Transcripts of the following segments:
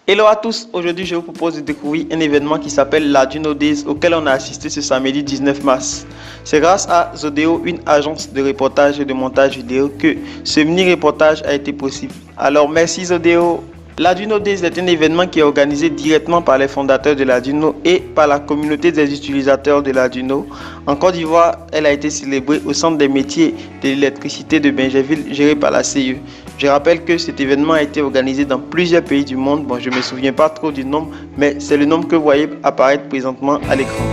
Hello à tous, aujourd'hui je vous propose de découvrir un événement qui s'appelle l'Arduino Days auquel on a assisté ce samedi 19 mars. C'est grâce à Zodeo, une agence de reportage et de montage vidéo, que ce mini-reportage a été possible. Alors merci Zodeo. L'Arduino Days est un événement qui est organisé directement par les fondateurs de l'Arduino et par la communauté des utilisateurs de l'Arduino. En Côte d'Ivoire, elle a été célébrée au Centre des métiers de l'électricité de Bingerville, géré par la CIE. Je rappelle que cet événement a été organisé dans plusieurs pays du monde. Bon, je ne me souviens pas trop du nombre, mais c'est le nombre que vous voyez apparaître présentement à l'écran.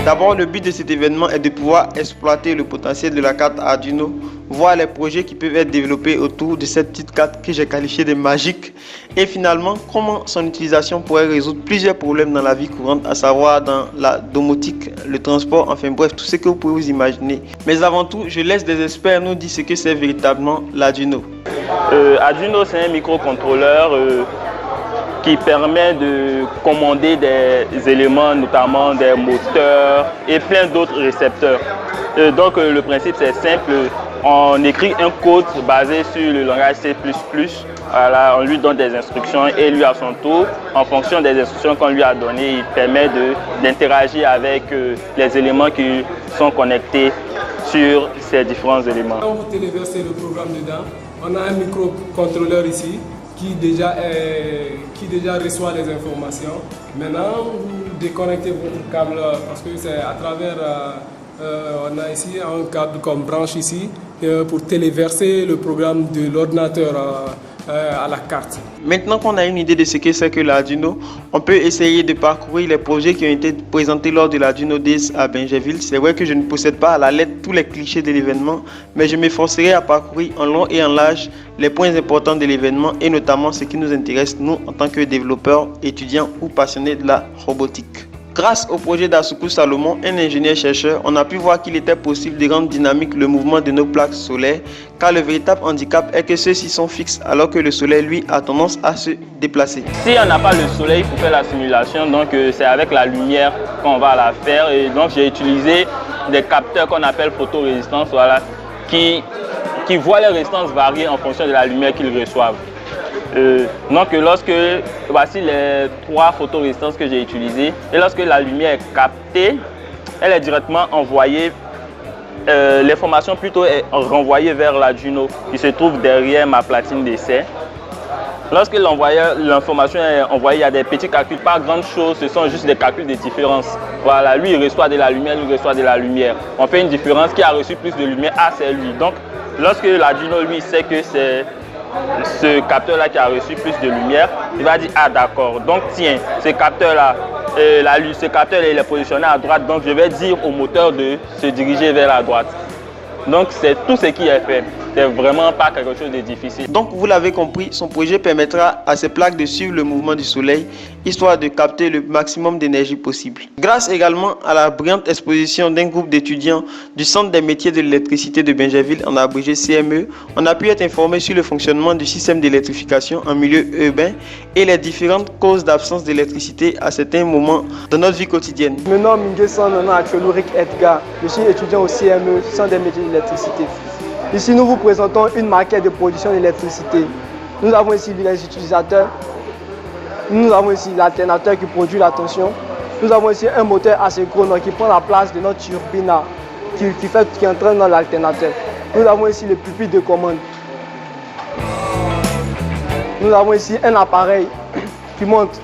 D'abord, le but de cet événement est de pouvoir exploiter le potentiel de la carte Arduino, voir les projets qui peuvent être développés autour de cette petite carte que j'ai qualifiée de magique, et finalement, comment son utilisation pourrait résoudre plusieurs problèmes dans la vie courante, à savoir dans la domotique, le transport, enfin bref, tout ce que vous pouvez vous imaginer. Mais avant tout, je laisse des experts nous dire ce que c'est véritablement l'Arduino. Arduino, c'est un microcontrôleur qui permet de commander des éléments, notamment des moteurs et plein d'autres récepteurs. Donc le principe c'est simple, on écrit un code basé sur le langage C++, voilà, on lui donne des instructions et lui à son tour, en fonction des instructions qu'on lui a données, il permet d'interagir avec les éléments qui sont connectés sur ces différents éléments. Quand vous téléversez le programme dedans, on a un microcontrôleur ici qui déjà reçoit les informations. Maintenant, vous déconnectez votre câble parce que c'est à travers, on a ici un câble comme branche ici pour téléverser le programme de l'ordinateur à la carte. Maintenant qu'on a une idée de ce que c'est que l'Arduino, on peut essayer de parcourir les projets qui ont été présentés lors de l'Arduino Days à Bingerville. C'est vrai que je ne possède pas à la lettre tous les clichés de l'événement, mais je m'efforcerai à parcourir en long et en large les points importants de l'événement et notamment ce qui nous intéresse nous en tant que développeurs, étudiants ou passionnés de la robotique. Grâce au projet d'Asuku Salomon, un ingénieur-chercheur, on a pu voir qu'il était possible de rendre dynamique le mouvement de nos plaques solaires, car le véritable handicap est que ceux-ci sont fixes alors que le soleil, lui, a tendance à se déplacer. Si on n'a pas le soleil pour faire la simulation, donc c'est avec la lumière qu'on va la faire. Et donc j'ai utilisé des capteurs qu'on appelle photorésistance, voilà, qui voient les résistances varier en fonction de la lumière qu'ils reçoivent. Donc voici les 3 photorésistances que j'ai utilisées, et lorsque la lumière est captée, elle est directement envoyée, l'information plutôt est renvoyée vers l'Arduino qui se trouve derrière ma platine d'essai. Lorsque l'information est envoyée, il y a des petits calculs, pas grand chose, ce sont juste des calculs de différence. Voilà, lui il reçoit de la lumière, lui reçoit de la lumière. On fait une différence, qui a reçu plus de lumière, c'est lui. Donc lorsque l'Arduino lui sait que c'est ce capteur-là qui a reçu plus de lumière, il va dire ah d'accord, donc tiens, ce capteur-là, ce capteur il est positionné à droite, donc je vais dire au moteur de se diriger vers la droite. Donc c'est tout ce qui est fait. C'est vraiment pas quelque chose de difficile. Donc vous l'avez compris, son projet permettra à ces plaques de suivre le mouvement du soleil, histoire de capter le maximum d'énergie possible. Grâce également à la brillante exposition d'un groupe d'étudiants du Centre des métiers de l'électricité de Bingerville, en abrégé CME, on a pu être informé sur le fonctionnement du système d'électrification en milieu urbain et les différentes causes d'absence d'électricité à certains moments de notre vie quotidienne. Je me nomme Nguessan Nana Acholurik Edgar, je suis étudiant au CME, Centre des métiers de l'électricité. Ici, nous vous présentons une maquette de production d'électricité. Nous avons ici les utilisateurs, nous avons ici l'alternateur qui produit la tension, nous avons ici un moteur asynchrone qui prend la place de notre turbine qui entraîne dans l'alternateur. Nous avons ici le pupitre de commande. Nous avons ici un appareil qui montre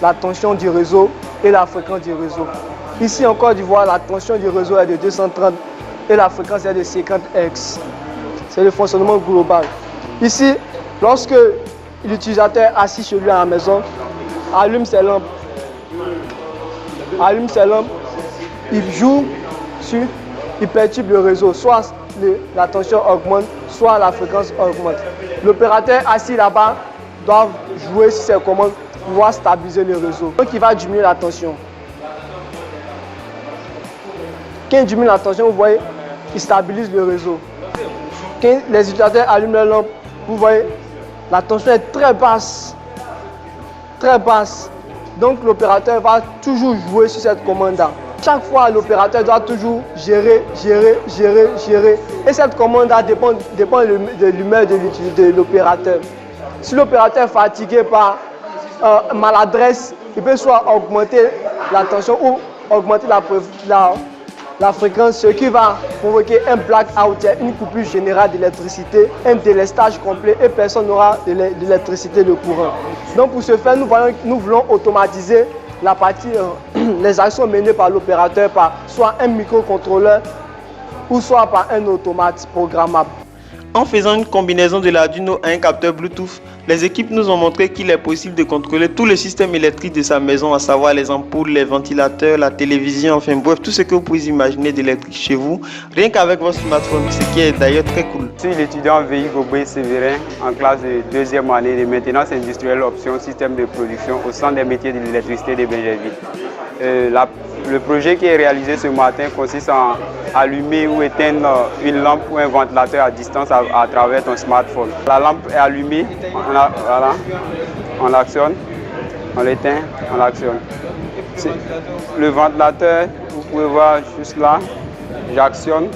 la tension du réseau et la fréquence du réseau. Ici en Côte d'Ivoire, la tension du réseau est de 230 et la fréquence est de 50 Hz. C'est le fonctionnement global. Ici, lorsque l'utilisateur assis chez lui à la maison allume ses lampes, il joue sur, il perturbe le réseau, soit la tension augmente, soit la fréquence augmente. L'opérateur assis là-bas doit jouer sur ses commandes pour pouvoir stabiliser le réseau. Donc il va diminuer la tension. Quand il diminue la tension, vous voyez, il stabilise le réseau. Quand les utilisateurs allument leur lampe, vous voyez, la tension est très basse. Très basse. Donc l'opérateur va toujours jouer sur cette commande-là. Chaque fois, l'opérateur doit toujours gérer. Et cette commande-là dépend de l'humeur de l'opérateur. Si l'opérateur est fatigué par maladresse, il peut soit augmenter la tension ou augmenter la fréquence, ce qui va provoquer un blackout, une coupure générale d'électricité, un délestage complet et personne n'aura de l'électricité de courant. Donc pour ce faire, nous voulons automatiser la partie, les actions menées par l'opérateur par soit un microcontrôleur ou soit par un automate programmable. En faisant une combinaison de l'Arduino à un capteur Bluetooth, les équipes nous ont montré qu'il est possible de contrôler tout le système électrique de sa maison, à savoir les ampoules, les ventilateurs, la télévision, enfin bref, tout ce que vous pouvez imaginer d'électrique chez vous, rien qu'avec votre smartphone, ce qui est d'ailleurs très cool. Je suis l'étudiant VI Gobé Sévérin en classe de deuxième année de maintenance industrielle option système de production au centre des métiers de l'électricité de Bingerville. Le projet qui est réalisé ce matin consiste en allumer ou éteindre une lampe ou un ventilateur à distance à travers ton smartphone. La lampe est allumée, on l'actionne, on l'éteint, on l'actionne. Le ventilateur, vous pouvez voir juste là, j'actionne,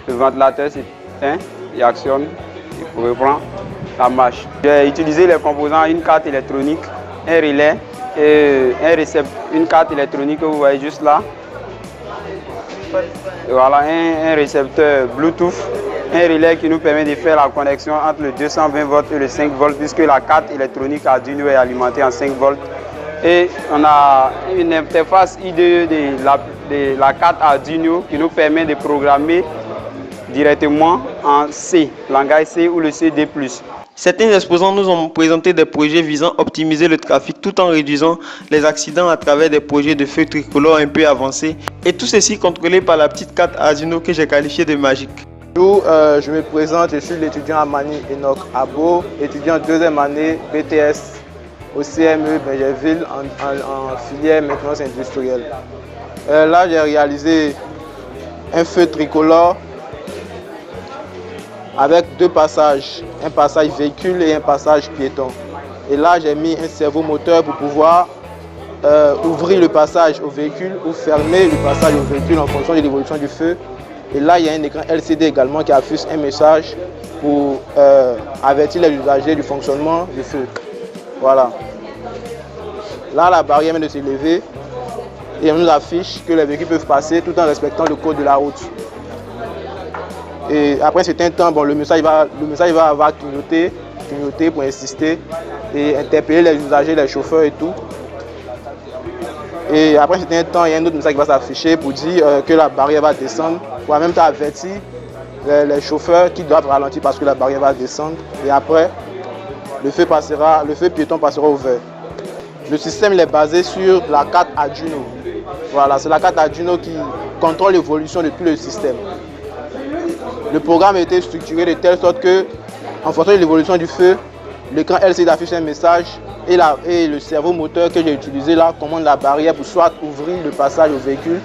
le ventilateur s'éteint, il actionne, il reprend, ça marche. J'ai utilisé les composants, une carte électronique, un relais, et une carte électronique que vous voyez juste là. Et voilà, un récepteur Bluetooth, un relais qui nous permet de faire la connexion entre le 220 volts et le 5 volts puisque la carte électronique Arduino est alimentée en 5 volts. Et on a une interface IDE de la carte Arduino qui nous permet de programmer directement en C, langage C ou le CD+. Certains exposants nous ont présenté des projets visant à optimiser le trafic tout en réduisant les accidents à travers des projets de feux tricolores un peu avancés. Et tout ceci contrôlé par la petite carte Arduino que j'ai qualifiée de magique. Bonjour, je me présente, je suis l'étudiant Amani Enoch Abo, étudiant deuxième année BTS au CME Bingerville en filière maintenance industrielle. Là, j'ai réalisé un feu tricolore avec deux passages, un passage véhicule et un passage piéton. Et là, j'ai mis un servomoteur pour pouvoir ouvrir le passage au véhicule ou fermer le passage au véhicule en fonction de l'évolution du feu. Et là, il y a un écran LCD également qui affiche un message pour avertir les usagers du fonctionnement du feu. Voilà. Là, la barrière vient de se lever et on nous affiche que les véhicules peuvent passer tout en respectant le code de la route. Et après certains temps, bon, le message va avoir clignoté pour insister et interpeller les usagers, les chauffeurs et tout. Et après certains temps, il y a un autre message qui va s'afficher pour dire que la barrière va descendre, pour en même temps avertir les chauffeurs qui doivent ralentir parce que la barrière va descendre. Et après, le feu piéton passera au vert. Le système il est basé sur la carte Arduino. Voilà, c'est la carte Arduino qui contrôle l'évolution de tout le système. Le programme a été structuré de telle sorte que, en fonction de l'évolution du feu, l'écran LCD affiche un message et le servomoteur que j'ai utilisé là commande la barrière pour soit ouvrir le passage au véhicule,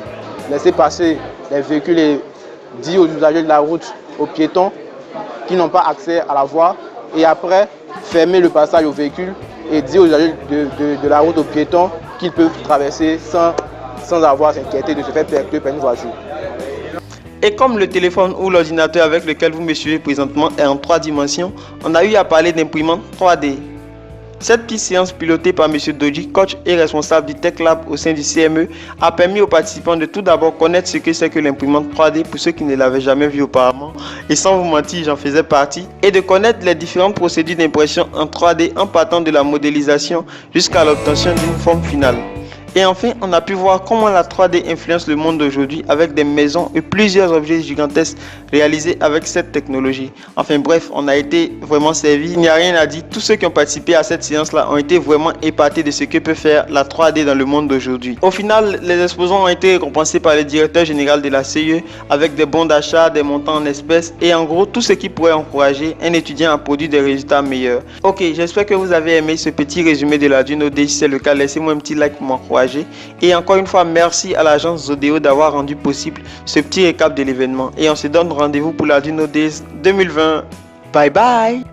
laisser passer les véhicules et dire aux usagers de la route, aux piétons qui n'ont pas accès à la voie, et après fermer le passage au véhicule et dire aux usagers de la route, aux piétons qu'ils peuvent traverser sans avoir à s'inquiéter de se faire percuter par une voiture. Et comme le téléphone ou l'ordinateur avec lequel vous me suivez présentement est en 3 dimensions, on a eu à parler d'imprimante 3D. Cette petite séance pilotée par M. Doji, coach et responsable du Tech Lab au sein du CME, a permis aux participants de tout d'abord connaître ce que c'est que l'imprimante 3D pour ceux qui ne l'avaient jamais vu auparavant, et sans vous mentir, j'en faisais partie, et de connaître les différentes procédures d'impression en 3D en partant de la modélisation jusqu'à l'obtention d'une forme finale. Et enfin, on a pu voir comment la 3D influence le monde d'aujourd'hui avec des maisons et plusieurs objets gigantesques réalisés avec cette technologie. Enfin bref, on a été vraiment servi. Il n'y a rien à dire. Tous ceux qui ont participé à cette séance-là ont été vraiment épatés de ce que peut faire la 3D dans le monde d'aujourd'hui. Au final, les exposants ont été récompensés par le directeur général de la CIE avec des bons d'achat, des montants en espèces et en gros tout ce qui pourrait encourager un étudiant à produire des résultats meilleurs. Ok, j'espère que vous avez aimé ce petit résumé de l'Arduino D. Si c'est le cas, laissez-moi un petit like pour m'encourager. Et encore une fois, merci à l'agence Zodeo d'avoir rendu possible ce petit récap de l'événement. Et on se donne rendez-vous pour l'Arduino Days 2020. Bye bye!